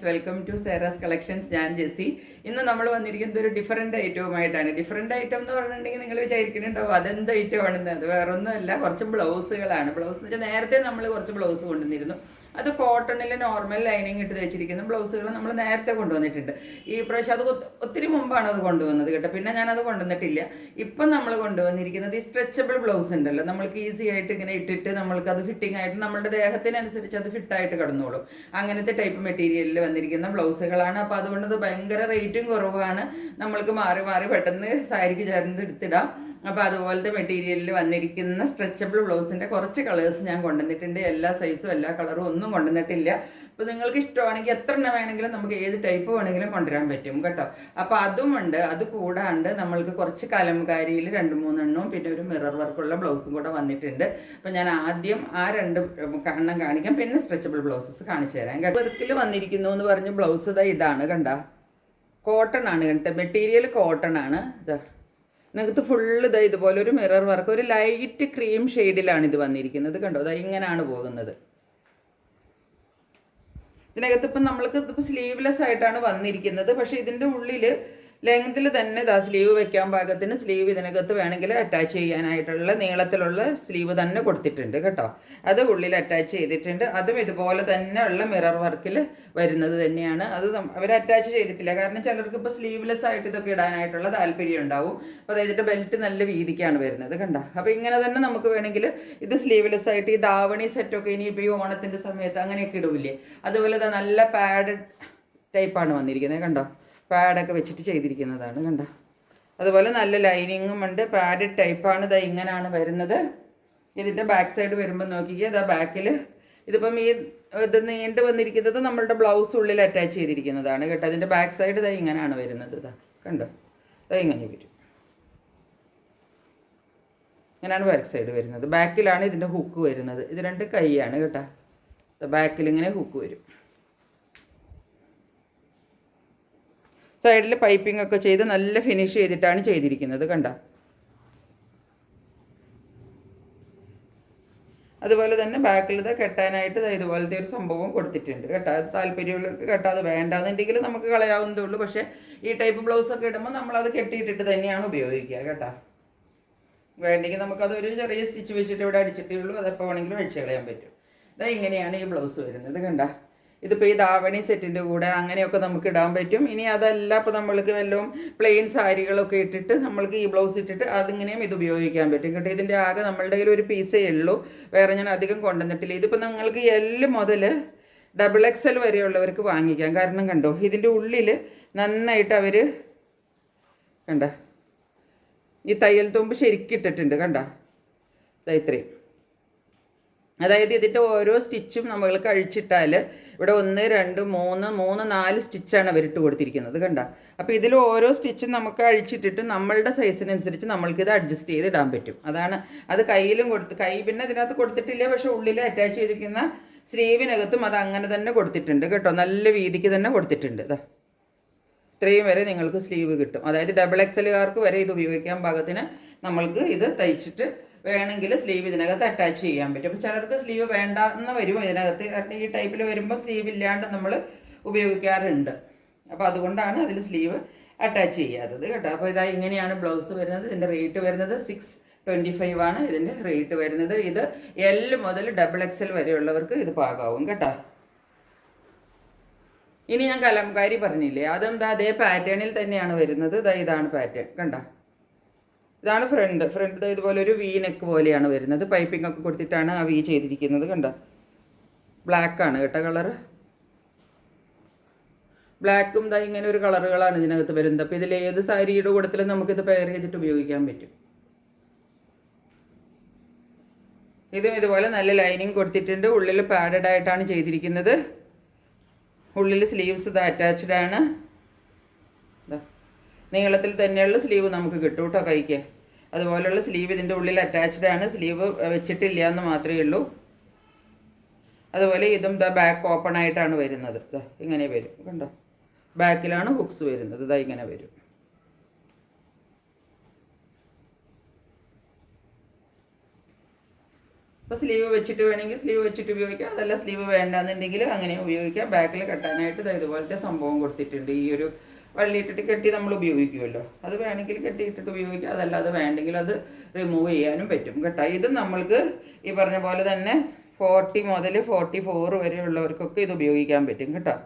Welcome to Sera's collections. ഞാൻ Jessy. ഇന്ന് നമ്മൾ വന്നിരിക്കുന്നത് ഒരു ഡിഫറെൻറ്റ് ഐറ്റവുമായിട്ടാണ്. ഡിഫറെൻറ്റ് ഐറ്റം എന്ന് പറഞ്ഞിട്ടുണ്ടെങ്കിൽ നിങ്ങൾ വിചാരിക്കുന്നുണ്ടാവും അതെന്ത് ഐറ്റമാണെന്ന്. അത് വേറൊന്നുമല്ല, കുറച്ച് ബ്ലൗസുകളാണ്. ബ്ലൗസ് എന്ന് വെച്ചാൽ നേരത്തെ നമ്മൾ കുറച്ച് ബ്ലൗസ് കൊണ്ടുവന്നിരുന്നു. അത് കോട്ടണിൽ നോർമൽ ലൈനിങ് ഇട്ട് തയ്ച്ചിരിക്കുന്ന ബ്ലൗസുകൾ നമ്മൾ നേരത്തെ കൊണ്ടുവന്നിട്ടുണ്ട്. ഈ പ്രാവശ്യം അത് ഒത്തിരി മുമ്പാണ് അത് കൊണ്ടുവന്നത് കേട്ടോ. പിന്നെ ഞാനത് കൊണ്ടുവന്നിട്ടില്ല. ഇപ്പം നമ്മൾ കൊണ്ടുവന്നിരിക്കുന്നത് ഈ സ്ട്രെച്ചബിൾ ബ്ലൗസ് ഉണ്ടല്ലോ, നമ്മൾക്ക് ഈസി ആയിട്ട് ഇങ്ങനെ ഇട്ടിട്ട് നമ്മൾക്ക് അത് ഫിറ്റിംഗ് ആയിട്ട് നമ്മുടെ ദേഹത്തിനനുസരിച്ച് അത് ഫിറ്റായിട്ട് കിടന്നോളും. അങ്ങനത്തെ ടൈപ്പ് മെറ്റീരിയലിൽ വന്നിരിക്കുന്ന ബ്ലൗസുകളാണ്. അപ്പോൾ അതുകൊണ്ട് അത് ഭയങ്കര റേറ്റും കുറവാണ്. നമ്മൾക്ക് മാറി മാറി പെട്ടെന്ന് സാരിക്ക് ചേർന്ന് എടുത്തിടാം. അപ്പോൾ അതുപോലത്തെ മെറ്റീരിയലിൽ വന്നിരിക്കുന്ന സ്ട്രെച്ചബിൾ ബ്ലൗസിൻ്റെ കുറച്ച് കളേഴ്സ് ഞാൻ കൊണ്ടുവന്നിട്ടുണ്ട്. എല്ലാ സൈസും എല്ലാ കളറും ഒന്നും കൊണ്ടുവന്നിട്ടില്ല. അപ്പോൾ നിങ്ങൾക്ക് ഇഷ്ടമാണെങ്കിൽ എത്ര എണ്ണം വേണമെങ്കിലും നമുക്ക് ഏത് ടൈപ്പ് വേണമെങ്കിലും കൊണ്ടുവരാൻ പറ്റും കേട്ടോ. അപ്പോൾ അതുമുണ്ട്. അത് കൂടാണ്ട് നമ്മൾക്ക് കുറച്ച് കലംകാരിയിൽ 2-3 എണ്ണവും പിന്നെ ഒരു മിറർ വർക്കുള്ള ബ്ലൗസും കൂടെ വന്നിട്ടുണ്ട്. അപ്പോൾ ഞാൻ ആദ്യം ആ 2 എണ്ണം കാണിക്കാം, പിന്നെ സ്ട്രെച്ചബിൾ ബ്ലൗസസ് കാണിച്ചു തരാം കേട്ടോ. വർക്കിൽ വന്നിരിക്കുന്നു എന്ന് പറഞ്ഞ് ബ്ലൗസ് ഇതാണ് കണ്ട, കോട്ടൺ ആണ് കേട്ടോ. മെറ്റീരിയൽ കോട്ടൺ ആണ്. ഇതാ നിങ്ങൾക്ക് ഫുള്ള് ഇതുപോലെ ഒരു മിറർ വർക്ക്, ഒരു ലൈറ്റ് ക്രീം ഷെയ്ഡിലാണ് ഇത് വന്നിരിക്കുന്നത് കണ്ടോ. അതാ ഇങ്ങനെയാണ് പോകുന്നത്. ഇതിനകത്ത് ഇപ്പം നമ്മൾക്ക് ഇതിപ്പോൾ സ്ലീവ്ലെസ് ആയിട്ടാണ് വന്നിരിക്കുന്നത്. പക്ഷേ ഇതിൻ്റെ ഉള്ളിൽ ലെങ്തിൽ തന്നെ സ്ലീവ് വെക്കാൻ പാകത്തിന് സ്ലീവ് ഇതിനകത്ത് വേണമെങ്കിൽ അറ്റാച്ച് ചെയ്യാനായിട്ടുള്ള നീളത്തിലുള്ള സ്ലീവ് തന്നെ കൊടുത്തിട്ടുണ്ട് കേട്ടോ. അത് ഉള്ളിൽ അറ്റാച്ച് ചെയ്തിട്ടുണ്ട്. അതും ഇതുപോലെ തന്നെ ഉള്ള മിറർ വർക്കിൽ വരുന്നത് തന്നെയാണ്. അത് അവർ അറ്റാച്ച് ചെയ്തിട്ടില്ല, കാരണം ചിലർക്ക് ഇപ്പോൾ സ്ലീവ്ലെസ് ആയിട്ട് ഇതൊക്കെ ഇടാനായിട്ടുള്ള താല്പര്യം ഉണ്ടാവും. അപ്പോൾ അതായത് ബെൽറ്റ് നല്ല വീതിക്കാണ് വരുന്നത് കണ്ടോ. അപ്പോൾ ഇങ്ങനെ തന്നെ നമുക്ക് വേണമെങ്കിൽ ഇത് സ്ലീവ്ലെസ് ആയിട്ട് ഈ ദാവണി സെറ്റൊക്കെ ഇനിയിപ്പോൾ ഈ ഓണത്തിൻ്റെ സമയത്ത് അങ്ങനെയൊക്കെ ഇടില്ലേ, അതുപോലെ നല്ല പാഡ് ടൈപ്പാണ് വന്നിരിക്കുന്നത് കണ്ടോ. പാഡൊക്കെ വെച്ചിട്ട് ചെയ്തിരിക്കുന്നതാണ് കണ്ടോ. അതുപോലെ നല്ല ലൈനിങ്ങും ഉണ്ട്. പാഡ് ടൈപ്പാണ്. ഇതാ ഇങ്ങനെയാണ് വരുന്നത്. ഇതിൻ്റെ ബാക്ക് സൈഡ് വരുമ്പോൾ നോക്കിക്കുക, ഇതാ ബാക്കിൽ ഇതിപ്പം ഈ ഇത് നീണ്ട് വന്നിരിക്കുന്നത് നമ്മളുടെ ബ്ലൗസ് ഉള്ളിൽ അറ്റാച്ച് ചെയ്തിരിക്കുന്നതാണ് കേട്ടോ. അതിൻ്റെ ബാക്ക് സൈഡ് ഇതാ ഇങ്ങനെയാണ് വരുന്നത്. ഇതാ കണ്ടോ, ഇതാ ഇങ്ങനെ വരും. ഇങ്ങനെയാണ് ബാക്ക് സൈഡ് വരുന്നത്. ബാക്കിലാണ് ഇതിൻ്റെ ഹുക്ക് വരുന്നത്. ഇത് 2 കൈയാണ് കേട്ടോ. ബാക്കിൽ ഇങ്ങനെ ഹുക്ക് വരും. സൈഡിൽ പൈപ്പിംഗ് ഒക്കെ ചെയ്ത് നല്ല ഫിനിഷ് ചെയ്തിട്ടാണ് ചെയ്തിരിക്കുന്നത് കണ്ടോ. അതുപോലെ തന്നെ ബാക്കിൽ കെട്ടാനായിട്ട് ഇതുപോലത്തെ ഒരു സംഭവം കൊടുത്തിട്ടുണ്ട് കേട്ടോ. അത് താല്പര്യമുള്ളവർക്ക് കെട്ടാതെ വേണ്ടാന്നുണ്ടെങ്കിൽ നമുക്ക് കളയാവുന്നതേ ഉള്ളൂ. പക്ഷേ ഈ ടൈപ്പ് ബ്ലൗസൊക്കെ ഇടുമ്പോൾ നമ്മളത് കെട്ടിയിട്ടിട്ട് തന്നെയാണ് ഉപയോഗിക്കുക കേട്ടോ. വേണ്ടെങ്കിൽ നമുക്കതൊരു ചെറിയ സ്റ്റിച്ച് വെച്ചിട്ട് ഇവിടെ അടിച്ചിട്ടേ ഉള്ളൂ. അതെപ്പോൾ വേണമെങ്കിലും അഴിച്ചു കളയാൻ പറ്റും. ഇതാ ഇങ്ങനെയാണ് ഈ ബ്ലൗസ് വരുന്നത് കണ്ടോ. ഇതിപ്പോൾ ഈ ദാവണി സെറ്റിൻ്റെ കൂടെ അങ്ങനെയൊക്കെ നമുക്ക് ഇടാൻ പറ്റും. ഇനി അതല്ല, ഇപ്പോൾ നമ്മൾക്ക് വല്ലതും പ്ലെയിൻ സാരികളൊക്കെ ഇട്ടിട്ട് നമ്മൾക്ക് ഈ ബ്ലൗസ് ഇട്ടിട്ട് അതിങ്ങനെയും ഇത് ഉപയോഗിക്കാൻ പറ്റും കേട്ടോ. ഇതിൻ്റെ ആകെ നമ്മളുടെ കയ്യിൽ ഒരു പീസേ ഉള്ളൂ, വേറെ ഞാൻ അധികം കൊണ്ടുവന്നിട്ടില്ല. ഇതിപ്പോൾ നിങ്ങൾക്ക് L മുതൽ XXL വരെയുള്ളവർക്ക് വാങ്ങിക്കാം. കാരണം കണ്ടോ, ഇതിൻ്റെ ഉള്ളിൽ നന്നായിട്ട് അവർ കണ്ടോ ഈ തയ്യൽ തുമ്പ് ശരിക്കിട്ടിട്ടുണ്ട് കണ്ടോ. ഇത്രയും, അതായത് ഇതിൻ്റെ ഓരോ സ്റ്റിച്ചും നമ്മൾ കഴിച്ചിട്ടാൽ ഇവിടെ 1, 2, 3, 4 സ്റ്റിച്ചാണ് അവരിട്ട് കൊടുത്തിരിക്കുന്നത് കണ്ടോ. അപ്പോൾ ഇതിൽ ഓരോ സ്റ്റിച്ചും നമുക്ക് അഴിച്ചിട്ടിട്ട് നമ്മളുടെ സൈസിനനുസരിച്ച് നമ്മൾക്കിത് അഡ്ജസ്റ്റ് ചെയ്ത് ഇടാൻ പറ്റും. അതാണ് അത് കയ്യിലും കൈ പിന്നെ ഇതിനകത്ത് കൊടുത്തിട്ടില്ല, പക്ഷേ ഉള്ളിൽ അറ്റാച്ച് ചെയ്തിരിക്കുന്ന സ്ലീവിനകത്തും അത് അങ്ങനെ തന്നെ കൊടുത്തിട്ടുണ്ട് കേട്ടോ. നല്ല വീതിക്ക് തന്നെ കൊടുത്തിട്ടുണ്ട്. ഇതാ ഇത്രയും വരെ നിങ്ങൾക്ക് സ്ലീവ് കിട്ടും. അതായത് XXLകാർക്ക് വരെ ഇത് ഉപയോഗിക്കാൻ പാകത്തിന് നമ്മൾക്ക് ഇത് തയ്ച്ചിട്ട് വേണമെങ്കിൽ സ്ലീവ് ഇതിനകത്ത് അറ്റാച്ച് ചെയ്യാൻ പറ്റും. അപ്പോൾ ചിലർക്ക് സ്ലീവ് വേണ്ട എന്ന് വരും ഇതിനകത്ത്. കാരണം ഈ ടൈപ്പിൽ വരുമ്പോൾ സ്ലീവ് ഇല്ലാണ്ട് നമ്മൾ ഉപയോഗിക്കാറുണ്ട്. അപ്പോൾ അതുകൊണ്ടാണ് അതിൽ സ്ലീവ് അറ്റാച്ച് ചെയ്യാത്തത് കേട്ടോ. അപ്പോൾ ഇതാ ഇങ്ങനെയാണ് ബ്ലൗസ് വരുന്നത്. ഇതിൻ്റെ റേറ്റ് വരുന്നത് 625 ആണ് ഇതിൻ്റെ റേറ്റ് വരുന്നത്. ഇത് L മുതൽ XXL വരെയുള്ളവർക്ക് ഇത് പാകാവും കേട്ടോ. ഇനി ഞാൻ കലംകാരി പറഞ്ഞില്ലേ, അതും അതേ പാറ്റേണിൽ തന്നെയാണ് വരുന്നത്. ഇതാണ് പാറ്റേൺ കണ്ടോ. ഇതാണ് ഫ്രണ്ട് ഇതുപോലെ ഒരു വി നെക്ക് പോലെയാണ് വരുന്നത്. പൈപ്പിംഗ് ഒക്കെ കൊടുത്തിട്ടാണ് ആ വി ചെയ്തിരിക്കുന്നത് കണ്ടോ. ബ്ലാക്കാണ് കേട്ടോ കളറ്. ബ്ലാക്കും ഇങ്ങനെ ഒരു കളറുകളാണ് ഇതിനകത്ത് വരുന്നത്. അപ്പോൾ ഇതിൽ ഏത് സാരിയുടെ കൂടത്തിലും നമുക്കിത് പെയർ ചെയ്തിട്ട് ഉപയോഗിക്കാൻ പറ്റും. ഇതും ഇതുപോലെ നല്ല ലൈനിങ് കൊടുത്തിട്ടുണ്ട്. ഉള്ളിൽ പാഡഡ് ആയിട്ടാണ് ചെയ്തിരിക്കുന്നത്. ഉള്ളിൽ സ്ലീവ്സ് ഇത് അറ്റാച്ച്ഡ് ആണ്. നീളത്തിൽ തന്നെയുള്ള സ്ലീവ് നമുക്ക് കിട്ടും കേട്ടോ കൈക്ക്. അതുപോലെയുള്ള സ്ലീവ് ഇതിൻ്റെ ഉള്ളിൽ അറ്റാച്ച്ഡ് ആണ്. സ്ലീവ് വെച്ചിട്ടില്ല എന്ന് മാത്രമേ ഉള്ളൂ. അതുപോലെ ഇതും ബാക്ക് ഓപ്പൺ ആയിട്ടാണ് വരുന്നത്. ഇങ്ങനെ വരും കണ്ടോ. ബാക്കിലാണ് ഹുക്സ് വരുന്നത്. ഇങ്ങനെ വരും. അപ്പോൾ സ്ലീവ് വെച്ചിട്ട് വേണമെങ്കിൽ സ്ലീവ് വെച്ചിട്ട് ഉപയോഗിക്കാം, അതല്ല സ്ലീവ് വേണ്ടാന്നുണ്ടെങ്കിൽ അങ്ങനെ ഉപയോഗിക്കാം. ബാക്കിൽ കെട്ടാനായിട്ട് ഇതുപോലത്തെ സംഭവം കൊടുത്തിട്ടുണ്ട്. ഈ ഒരു വള്ളിയിട്ടിട്ട് കെട്ടി നമ്മൾ ഉപയോഗിക്കുമല്ലോ, അത് വേണമെങ്കിൽ കെട്ടിയിട്ടിട്ട് ഉപയോഗിക്കാം, അതല്ലാതെ വേണ്ടെങ്കിൽ അത് റിമൂവ് ചെയ്യാനും പറ്റും കേട്ടോ. ഇത് നമ്മൾക്ക് ഈ പറഞ്ഞ പോലെ തന്നെ 40 മുതൽ 44 വരെ ഉള്ളവർക്കൊക്കെ ഇത് ഉപയോഗിക്കാൻ പറ്റും കേട്ടോ.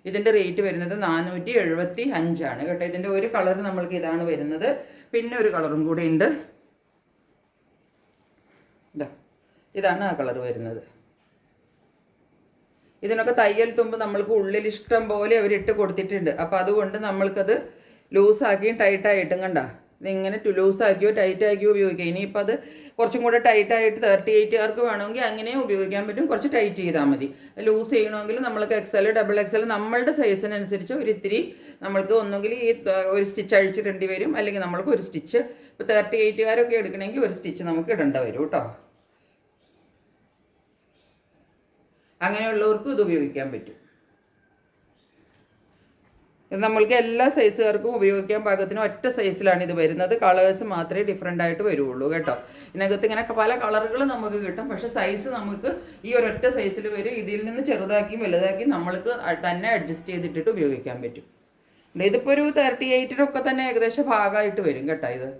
ഇതിൻ്റെ റേറ്റ് വരുന്നത് 475 കേട്ടോ. ഇതിൻ്റെ ഒരു കളർ നമ്മൾക്ക് ഇതാണ് വരുന്നത്. പിന്നെ ഒരു കളറും കൂടി ഉണ്ട്, ഇതാണ് ആ കളർ വരുന്നത്. ഇതിനൊക്കെ തയ്യൽ തുമ്പ് നമ്മൾക്ക് ഉള്ളിൽ ഇഷ്ടം പോലെ അവരിട്ട് കൊടുത്തിട്ടുണ്ട്. അപ്പോൾ അതുകൊണ്ട് നമ്മൾക്കത് ലൂസാക്കിയും ടൈറ്റായിട്ടും കണ്ട ഇതിങ്ങനെ ലൂസാക്കിയോ ടൈറ്റാക്കിയോ ഉപയോഗിക്കാം. ഇനിയിപ്പോൾ അത് കുറച്ചും കൂടെ ടൈറ്റായിട്ട് 38കാർക്ക് വേണമെങ്കിൽ അങ്ങനെയും ഉപയോഗിക്കാൻ പറ്റും. കുറച്ച് ടൈറ്റ് ചെയ്താൽ മതി. ലൂസ് ചെയ്യണമെങ്കിൽ നമ്മൾക്ക് XL ഡബിൾ XL നമ്മളുടെ സൈസിനനുസരിച്ച് ഒരിത്തിരി നമ്മൾക്ക് ഒന്നുകിൽ ഈ ഒരു സ്റ്റിച്ച് അഴിച്ചിടേണ്ടി വരും, അല്ലെങ്കിൽ നമ്മൾക്ക് ഒരു സ്റ്റിച്ച് ഇപ്പോൾ 38കാരൊക്കെ എടുക്കണമെങ്കിൽ ഒരു സ്റ്റിച്ച് നമുക്ക് ഇടേണ്ട വരും കേട്ടോ. അങ്ങനെയുള്ളവർക്കും ഇത് ഉപയോഗിക്കാൻ പറ്റും. ഇത് നമ്മൾക്ക് എല്ലാ സൈസുകാർക്കും ഉപയോഗിക്കാൻ പാകത്തിന് ഒറ്റ സൈസിലാണ് ഇത് വരുന്നത്. കളേഴ്സ് മാത്രമേ ഡിഫറെൻ്റ് ആയിട്ട് വരുള്ളൂ കേട്ടോ. ഇതിനകത്ത് ഇങ്ങനെ പല കളറുകൾ നമുക്ക് കിട്ടും, പക്ഷേ സൈസ് നമുക്ക് ഈ ഒരൊറ്റ സൈസിൽ വരും. ഇതിൽ നിന്ന് ചെറുതാക്കിയും വലുതാക്കിയും നമ്മൾക്ക് തന്നെ അഡ്ജസ്റ്റ് ചെയ്തിട്ടിട്ട് ഉപയോഗിക്കാൻ പറ്റും. ഇതിപ്പോൾ ഒരു 38 തന്നെ ഏകദേശം ഭാഗമായിട്ട് വരും കേട്ടോ ഇത്.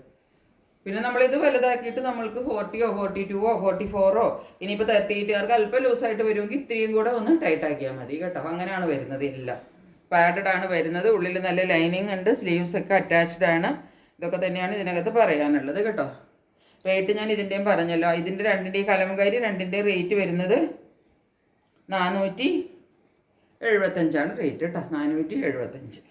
പിന്നെ നമ്മളിത് വലുതാക്കിയിട്ട് നമ്മൾക്ക് 40 42 44 ഇനിയിപ്പോൾ 38കാർക്ക് അല്പം ലൂസായിട്ട് വരുമെങ്കിൽ ഇത്രയും കൂടെ ഒന്ന് ടൈറ്റ് ആക്കിയാൽ മതി കേട്ടോ. അങ്ങനെയാണ് വരുന്നത്. എല്ലാം പാഡഡ് ആണ് വരുന്നത്. ഉള്ളിൽ നല്ല ലൈനിങ് ഉണ്ട്, സ്ലീവ്സ് ഒക്കെ അറ്റാച്ച്ഡ് ആണ്. ഇതൊക്കെ തന്നെയാണ് ഇതിനകത്ത് പറയാനുള്ളത് കേട്ടോ. റേറ്റ് ഞാൻ ഇതിൻ്റെയും പറഞ്ഞല്ലോ. ഇതിൻ്റെ രണ്ടിൻ്റെയും കലംകാരി രണ്ടിൻ്റെയും റേറ്റ് വരുന്നത് 475 റേറ്റ് കേട്ടോ. 475.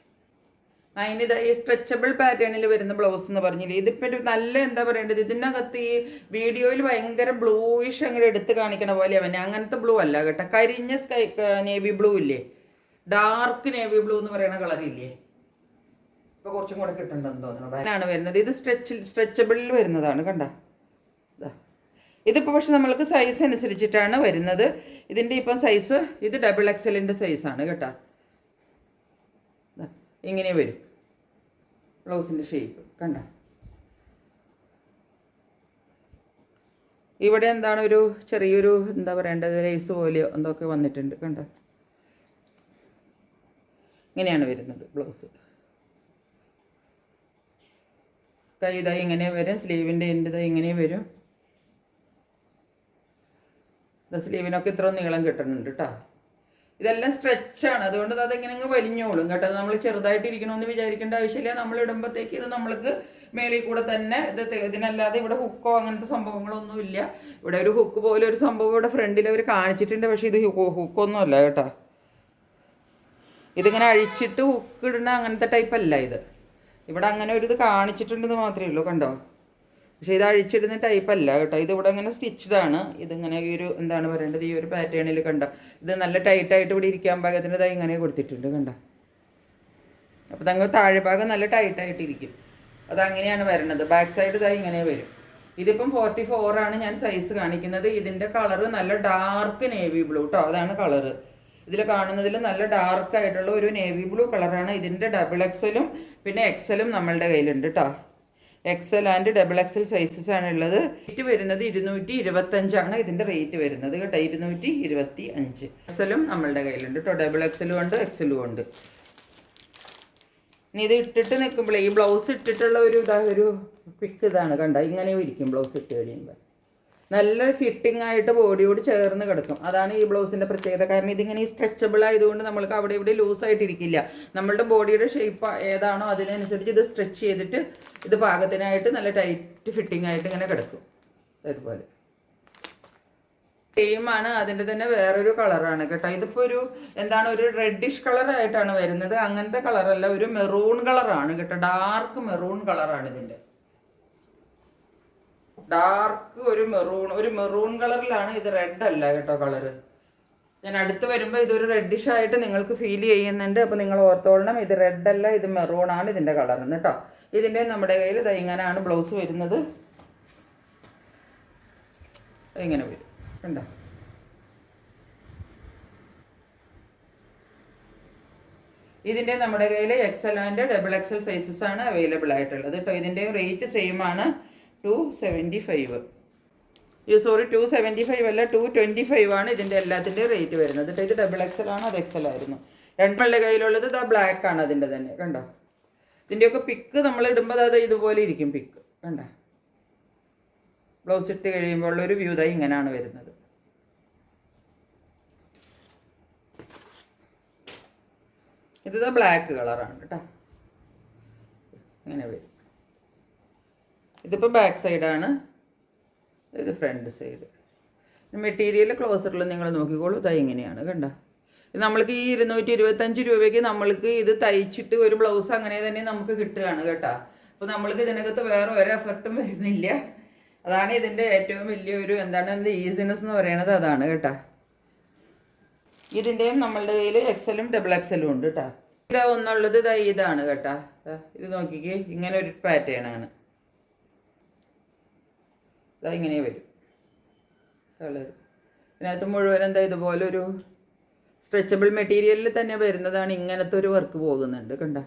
അതിനിത് ഈ സ്ട്രെച്ചബിൾ പാറ്റേണിൽ വരുന്ന ബ്ലൗസ് എന്ന് പറഞ്ഞില്ലേ, ഇതിപ്പോൾ ഒരു നല്ല എന്താ പറയേണ്ടത്, ഇതിനകത്ത് ഈ വീഡിയോയിൽ ഭയങ്കര ബ്ലൂയിഷ് അങ്ങനെ എടുത്ത് കാണിക്കണ പോലെ അവനെ അങ്ങനത്തെ ബ്ലൂ അല്ല കേട്ടോ. കരിഞ്ഞ സ്കൈ നേവി ബ്ലൂ ഇല്ലേ, ഡാർക്ക് നേവി ബ്ലൂ എന്ന് പറയുന്ന കളറില്ലേ, ഇപ്പോൾ കുറച്ചും കൂടെ കിട്ടുന്നുണ്ടെന്ന് തോന്നുന്നു. അതിനാണ് വരുന്നത്. ഇത് സ്ട്രെച്ചബിളിൽ വരുന്നതാണ് കണ്ട. ഇതിപ്പോൾ പക്ഷെ നമ്മൾക്ക് സൈസ് അനുസരിച്ചിട്ടാണ് വരുന്നത്. ഇതിൻ്റെ ഇപ്പം സൈസ് ഇത് ഡബിൾ XLൻ്റെ സൈസാണ് കേട്ടോ. ഇങ്ങനെ വരും ബ്ലൗസിൻ്റെ ഷേപ്പ് കണ്ട. ഇവിടെ എന്താണ് ഒരു ചെറിയൊരു എന്താ പറയേണ്ടത് ലേസ് പോലെയോ എന്തൊക്കെ വന്നിട്ടുണ്ട് കണ്ട. ഇങ്ങനെയാണ് വരുന്നത് ബ്ലൗസ്. കൈ ഇതാ ഇങ്ങനെ വരും, സ്ലീവിൻ്റെ എൻ്റെ ഇതാ ഇങ്ങനെ വരും. സ്ലീവിനൊക്കെ ഇത്ര നീളം കിട്ടുന്നുണ്ട് കേട്ടോ. ഇതെല്ലാം സ്ട്രെച്ചാണ്, അതുകൊണ്ട് അതെങ്ങനെ വലിഞ്ഞോളും കേട്ടോ. നമ്മൾ ചെറുതായിട്ടിരിക്കണമെന്ന് വിചാരിക്കേണ്ട ആവശ്യമില്ല. നമ്മൾ ഇടുമ്പോഴത്തേക്ക് ഇത് നമ്മൾക്ക് മേളിൽ കൂടെ തന്നെ ഇതിനല്ലാതെ ഇവിടെ ഹുക്കോ അങ്ങനത്തെ സംഭവങ്ങളൊന്നുമില്ല. ഇവിടെ ഒരു ഹുക്ക് പോലെ ഒരു സംഭവം ഇവിടെ ഫ്രണ്ടിൽ അവർ കാണിച്ചിട്ടുണ്ട്, പക്ഷേ ഇത് ഹുക്കൊന്നും അല്ല കേട്ടോ. ഇതിങ്ങനെ അഴിച്ചിട്ട് ഹുക്ക് ഇടുന്ന അങ്ങനത്തെ ടൈപ്പ് അല്ല ഇത്. ഇവിടെ അങ്ങനെ ഒരു ഇത് കാണിച്ചിട്ടുണ്ടെന്ന് മാത്രമേ ഉള്ളൂ കണ്ടോ. പക്ഷേ ഇത് അഴിച്ചിടുന്ന ടൈപ്പ് അല്ല കേട്ടോ. ഇതിവിടെ ഇങ്ങനെ സ്റ്റിച്ചഡാണ്. ഇതിങ്ങനെ ഈ ഒരു എന്താണ് പറയേണ്ടത്, ഈ ഒരു പാറ്റേണിൽ കണ്ട. ഇത് നല്ല ടൈറ്റായിട്ട് ഇവിടെ ഇരിക്കാൻ പാകത്തിന് ഇതായി ഇങ്ങനെ കൊടുത്തിട്ടുണ്ട് കണ്ട. അപ്പോൾ തങ്ങൾ താഴെ ഭാഗം നല്ല ടൈറ്റായിട്ടിരിക്കും. അതങ്ങനെയാണ് വരുന്നത്. ബാക്ക് സൈഡ് ഇതായി ഇങ്ങനെ വരും. ഇതിപ്പം 44 ഞാൻ സൈസ് കാണിക്കുന്നത്. ഇതിൻ്റെ കളറ് നല്ല ഡാർക്ക് നേവി ബ്ലൂ കേട്ടോ. അതാണ് കളറ്. ഇതിൽ കാണുന്നതിൽ നല്ല ഡാർക്ക് ആയിട്ടുള്ള ഒരു നേവി ബ്ലൂ കളറാണ്. ഇതിൻ്റെ ഡബിൾ XLും പിന്നെ XLും നമ്മളുടെ കയ്യിലുണ്ട് കേട്ടോ. XL and double XL sizes ആണ് ഉള്ളത്. റേറ്റ് വരുന്നത് 225 ഇതിൻ്റെ റേറ്റ് വരുന്നത് കേട്ടോ. 225. XLും നമ്മളുടെ കയ്യിലുണ്ട് കേട്ടോ. ഡബിൾ XLും ഉണ്ട്, XLും ഉണ്ട്. ഇനി ഇത് ഇട്ടിട്ട് നിൽക്കുമ്പോൾ ഈ ബ്ലൗസ് ഇട്ടിട്ടുള്ള ഒരു പിക്ക് ഇതാണ് കണ്ട. ഇങ്ങനെ ഇരിക്കും ബ്ലൗസ് ഇട്ട് കഴിയുമ്പോൾ. നല്ല ഫിറ്റിംഗ് ആയിട്ട് ബോഡിയോട് ചേർന്ന് കിടക്കും. അതാണ് ഈ ബ്ലൗസിൻ്റെ പ്രത്യേകത. കാരണം ഇതിങ്ങനെ സ്ട്രെച്ചബിൾ ആയതുകൊണ്ട് നമ്മൾക്ക് അവിടെ ഇവിടെ ലൂസായിട്ടിരിക്കില്ല. നമ്മളുടെ ബോഡിയുടെ ഷേപ്പ് ഏതാണോ അതിനനുസരിച്ച് ഇത് സ്ട്രെച്ച് ചെയ്തിട്ട് ഇത് പാകത്തിനായിട്ട് നല്ല ടൈറ്റ് ഫിറ്റിംഗ് ആയിട്ട് ഇങ്ങനെ കിടക്കും. അതുപോലെ സെയിമാണ്. അതിൻ്റെ തന്നെ വേറൊരു കളറാണ് കേട്ടോ. ഇതിപ്പോൾ ഒരു എന്താണ് ഒരു റെഡിഷ് കളറായിട്ടാണ് വരുന്നത്. അങ്ങനത്തെ കളറല്ല, ഒരു മെറൂൺ കളറാണ് കേട്ടോ. ഡാർക്ക് മെറൂൺ കളറാണ് ഇതിൻ്റെ. ഡാർക്ക് ഒരു മെറൂൺ കളറിലാണ് ഇത്. റെഡ് അല്ല കേട്ടോ കളറ്. ഞാൻ അടുത്ത് വരുമ്പോൾ ഇതൊരു റെഡിഷ് ആയിട്ട് നിങ്ങൾക്ക് ഫീൽ ചെയ്യുന്നുണ്ട്. അപ്പോൾ നിങ്ങൾ ഓർത്തോളണം, ഇത് റെഡ് അല്ല, ഇത് മെറൂൺ ആണ് ഇതിൻ്റെ കളറെന്ന് കേട്ടോ. ഇതിൻ്റെ നമ്മുടെ കയ്യിൽ ഇത് ഇങ്ങനെയാണ് ബ്ലൗസ് വരുന്നത്. ഇങ്ങനെ വരും കണ്ടോ. ഇതിൻ്റെ നമ്മുടെ കയ്യിൽ XL and double XL sizes ആണ് അവൈലബിൾ ആയിട്ടുള്ളത് കേട്ടോ. ഇതിൻ്റെ റേറ്റ് സെയിം ആണ് 275. സോറി 275 അല്ല 225 ആണ് ഇതിൻ്റെ എല്ലാത്തിൻ്റെ റേറ്റ് വരുന്നത്. ഇത് ഡബിൾ എക്സൽ ആണ്, അത് എക്സൽ ആയിരുന്നു. രണ്ടുള്ള കയ്യിലുള്ളത് ഇതാ ബ്ലാക്ക് ആണ് അതിൻ്റെ തന്നെ, കണ്ടോ. ഇതിൻ്റെയൊക്കെ പിക്ക് നമ്മൾ ഇടുമ്പോൾ അത് ഇതുപോലെ ഇരിക്കും പിക്ക്, കണ്ടോ. ബ്ലൗസ് ഇട്ട് കഴിയുമ്പോൾ ഉള്ളൊരു വ്യൂ ഇതായി ഇങ്ങനെയാണ് വരുന്നത്. ഇത് ബ്ലാക്ക് കളറാണ് കേട്ടോ, ഇങ്ങനെ വരും. ഇതിപ്പോൾ ബാക്ക് സൈഡാണ്, ഇത് ഫ്രണ്ട് സൈഡ്. മെറ്റീരിയൽ ക്ലോസറിൽ നിങ്ങൾ നോക്കിക്കോളൂ, ഇതാ ഇങ്ങനെയാണ് കണ്ടോ. ഇത് നമ്മൾക്ക് ഈ 225 രൂപയ്ക്ക് നമ്മൾക്ക് ഇത് തയ്ച്ചിട്ട് ഒരു ബ്ലൗസ് അങ്ങനെ തന്നെ നമുക്ക് കിട്ടുകയാണ് കേട്ടോ. അപ്പോൾ നമ്മൾക്ക് ഇതിനകത്ത് വേറെ ഒരു എഫർട്ടും വരുന്നില്ല. അതാണ് ഇതിൻ്റെ ഏറ്റവും വലിയൊരു എന്താണ് ഈസിനെസ് എന്ന് പറയുന്നത്, അതാണ് കേട്ടോ. ഇതിൻ്റെയും നമ്മളുടെ കയ്യിൽ എക്സലും ഡബിൾ എക്സലും ഉണ്ട് കേട്ടോ. ഇതാ ഒന്നുള്ളത് ഇതാണ് കേട്ടോ. ഇത് നോക്കിക്കേ, ഇങ്ങനെ ഒരു പാറ്റേൺ ആണ്. ഇതാ ഇങ്ങനെ വരും കളർ. ഇതിനകത്ത് മുഴുവൻ ഇതുപോലെ ഒരു സ്ട്രെച്ചബിൾ മെറ്റീരിയലിൽ തന്നെ വരുന്നതാണ്. ഇങ്ങനത്തെ ഒരു വർക്ക് പോകുന്നുണ്ട് കണ്ടോ.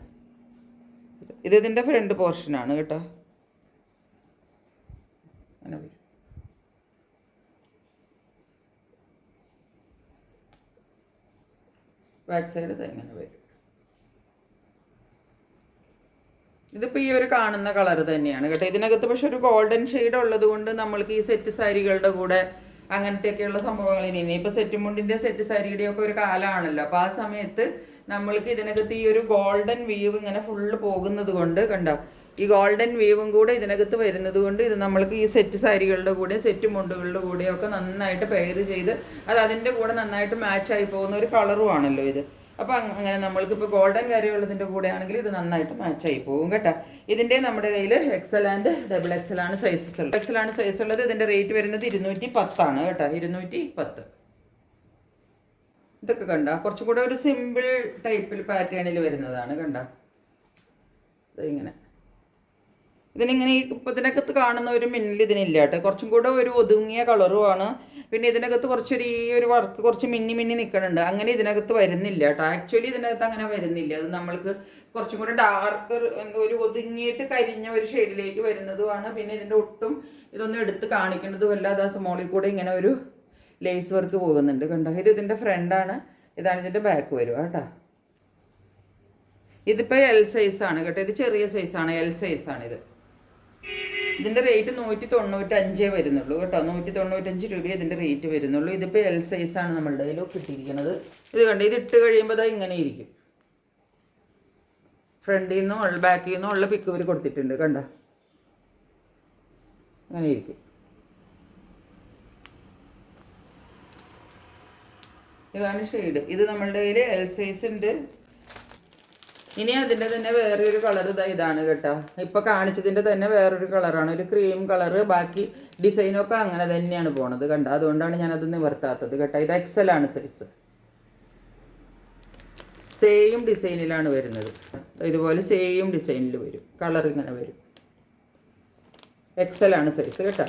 ഇതിൻ്റെ ഫ്രണ്ട് പോർഷനാണ് കേട്ടോ. അങ്ങനെ വരും. ബാക്ക് സൈഡ് ഇങ്ങനെ വരും. ഇതിപ്പോൾ ഈ ഒരു കാണുന്ന കളർ തന്നെയാണ് കേട്ടോ. ഇതിനകത്ത് പക്ഷെ ഒരു ഗോൾഡൻ ഷെയ്ഡ് ഉള്ളത് കൊണ്ട് നമ്മൾക്ക് ഈ സെറ്റ് സാരികളുടെ കൂടെ അങ്ങനത്തെയൊക്കെയുള്ള സംഭവങ്ങൾ ഇനിയിപ്പോൾ സെറ്റ് മുണ്ടിൻ്റെ സെറ്റ് സാരിയുടെയൊക്കെ ഒരു കാലമാണല്ലോ. അപ്പോൾ ആ സമയത്ത് നമ്മൾക്ക് ഇതിനകത്ത് ഈ ഒരു ഗോൾഡൻ വീവ് ഇങ്ങനെ ഫുള്ള് പോകുന്നത് കൊണ്ട് കണ്ടോ, ഈ ഗോൾഡൻ വീവും കൂടെ ഇതിനകത്ത് വരുന്നത് കൊണ്ട് ഇത് നമ്മൾക്ക് ഈ സെറ്റ് സാരികളുടെ കൂടെ സെറ്റ് മുണ്ടുകളുടെ കൂടെയൊക്കെ നന്നായിട്ട് പെയർ ചെയ്ത് അത് അതിൻ്റെ കൂടെ നന്നായിട്ട് മാച്ചായി പോകുന്ന ഒരു കളറും ആണല്ലോ ഇത്. അപ്പോൾ അങ്ങനെ നമ്മൾക്കിപ്പോൾ ഗോൾഡൻ കാര്യമുള്ളതിൻ്റെ കൂടെ ആണെങ്കിൽ ഇത് നന്നായിട്ട് മാച്ചായി പോകും കേട്ടോ. ഇതിൻ്റെ നമ്മുടെ കയ്യിൽ എക്സൽ ആൻഡ് ഡബിൾ എക്സൽ ആണ് സൈസസ് ഉള്ളത്. എക്സൽ ആണ് സൈസ് ഉള്ളത്. ഇതിൻ്റെ റേറ്റ് വരുന്നത് 210 ആണ് കേട്ടോ, 210. ഇതൊക്കെ കണ്ട കുറച്ചും കൂടെ ഒരു സിമ്പിൾ ടൈപ്പിൽ പാറ്റേണിൽ വരുന്നതാണ് കണ്ട. ഇതിങ്ങനെ ഇതിനിങ്ങനെ ഇപ്പം ഇതിനകത്ത് കാണുന്ന ഒരു മിന്നൽ ഇതിനില്ല കേട്ടോ. കുറച്ചും കൂടെ ഒരു ഒതുങ്ങിയ കളറുമാണ്. പിന്നെ ഇതിനകത്ത് കുറച്ചൊരു ഈ ഒരു വർക്ക് കുറച്ച് മിന്നി നിൽക്കുന്നുണ്ട്. അങ്ങനെ ഇതിനകത്ത് വരുന്നില്ല കേട്ടോ. ആക്ച്വലി ഇതിനകത്ത് അങ്ങനെ വരുന്നില്ല. അത് നമ്മൾക്ക് കുറച്ചും കൂടെ ഡാർക്ക് ഒരു ഒതുങ്ങിയിട്ട് കരിഞ്ഞ ഒരു ഷെയ്ഡിലേക്ക് വരുന്നതുമാണ്. പിന്നെ ഇതിൻ്റെ ഒട്ടും ഇതൊന്നും എടുത്ത് കാണിക്കുന്നതുമല്ല. അത് ആ സ്മോളിൽ കൂടെ ഇങ്ങനെ ഒരു ലേസ് വർക്ക് പോകുന്നുണ്ട് കണ്ടോ. ഇത് ഇതിൻ്റെ ഫ്രണ്ടാണ്, ഇതാണ് ഇതിൻ്റെ ബാക്ക് വരും കേട്ടോ. ഇതിപ്പോൾ എൽ സൈസാണ് കേട്ടോ. ഇത് ചെറിയ സൈസാണ്, എൽ സൈസാണിത്. ഇതിൻ്റെ റേറ്റ് 195 വരുന്നുള്ളൂ കേട്ടോ. 195 രൂപ ഇതിൻ്റെ റേറ്റ് വരുന്നുള്ളൂ. ഇതിപ്പോൾ എൽ സൈസാണ് നമ്മളുടെ കയ്യിൽ കിട്ടിയിരിക്കുന്നത്. ഇത് കണ്ടോ, ഇത് ഇട്ട് കഴിയുമ്പോൾ അത് ഇങ്ങനെ ഇരിക്കും. ഫ്രണ്ടിൽ നിന്നും ബാക്കിൽ നിന്നും ഉള്ള പിക്ക് ഇവർ കൊടുത്തിട്ടുണ്ട് കണ്ടോ, അങ്ങനെ ഇരിക്കും. ഇതാണ് ഷെയ്ഡ്. ഇത് നമ്മളുടെ കയ്യിൽ എൽ സൈസ് ഉണ്ട്. ഇനി അതിൻ്റെ തന്നെ വേറൊരു കളർ ഇതാണ് കേട്ടോ. ഇപ്പോൾ കാണിച്ചതിൻ്റെ തന്നെ വേറൊരു കളറാണ്, ഒരു ക്രീം കളറ്. ബാക്കി ഡിസൈനൊക്കെ അങ്ങനെ തന്നെയാണ് പോണത് കണ്ടോ. അതുകൊണ്ടാണ് ഞാനത് നിവർത്താത്തത് കേട്ടോ. ഇത് എക്സലാണ് സൈസ്. സെയിം ഡിസൈനിലാണ് വരുന്നത്. ഇതുപോലെ സെയിം ഡിസൈനിൽ വരും, കളർ ഇങ്ങനെ വരും. എക്സലാണ് സൈസ് കേട്ടോ.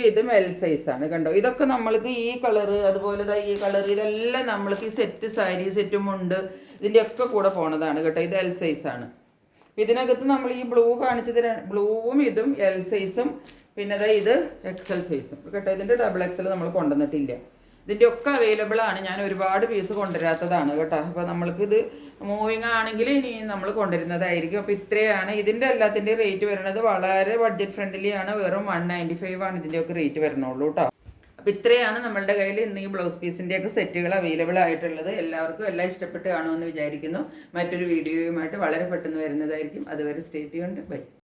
ഇതും എൽ സൈസാണ് കണ്ടോ. ഇതൊക്കെ നമ്മൾക്ക് ഈ കളറ് അതുപോലെ ഈ കളർ ഇതെല്ലാം നമ്മൾക്ക് ഈ സെറ്റ് സാരി സെറ്റും ഉണ്ട് ഇതിൻ്റെയൊക്കെ കൂടെ പോണതാണ് കേട്ടോ. ഇത് എൽ സൈസാണ്. ഇതിനകത്ത് നമ്മൾ ഈ ബ്ലൂ കാണിച്ചത് ബ്ലൂവും ഇതും എൽ സൈസും പിന്നെ ഇത് എക്സൽ സൈസും കേട്ടോ. ഇതിൻ്റെ ഡബിൾ എക്സൽ നമ്മൾ കൊണ്ടുവന്നിട്ടില്ല. ഇതിൻ്റെ ഒക്കെ അവൈലബിൾ ആണ്. ഞാൻ ഒരുപാട് പീസ് കൊണ്ടുവരാത്തതാണ് കേട്ടോ. അപ്പോൾ നമ്മൾക്കിത് മൂവിങ് ആണെങ്കിൽ ഇനി നമ്മൾ കൊണ്ടുവരുന്നതായിരിക്കും. അപ്പോൾ ഇത്രയാണ് ഇതിൻ്റെ എല്ലാത്തിൻ്റെ റേറ്റ് വരുന്നത്. വളരെ ബഡ്ജറ്റ് ഫ്രണ്ട്ലി ആണ്. വെറും 195 ആണ് ഇതിൻ്റെയൊക്കെ റേറ്റ് വരണുള്ളൂ കേട്ടോ. അപ്പോൾ ഇത്രയാണ് നമ്മളുടെ കയ്യിൽ ഇന്ന് ഈ ബ്ലൗസ് പീസിൻ്റെയൊക്കെ സെറ്റുകൾ അവൈലബിൾ ആയിട്ടുള്ളത്. എല്ലാവർക്കും എല്ലാം ഇഷ്ടപ്പെട്ട് കാണുമെന്ന് വിചാരിക്കുന്നു. മറ്റൊരു വീഡിയോയുമായിട്ട് വളരെ പെട്ടെന്ന് വരുന്നതായിരിക്കും. അതുവരെ സ്റ്റേ ട്യൂൺഡ്. ബൈ.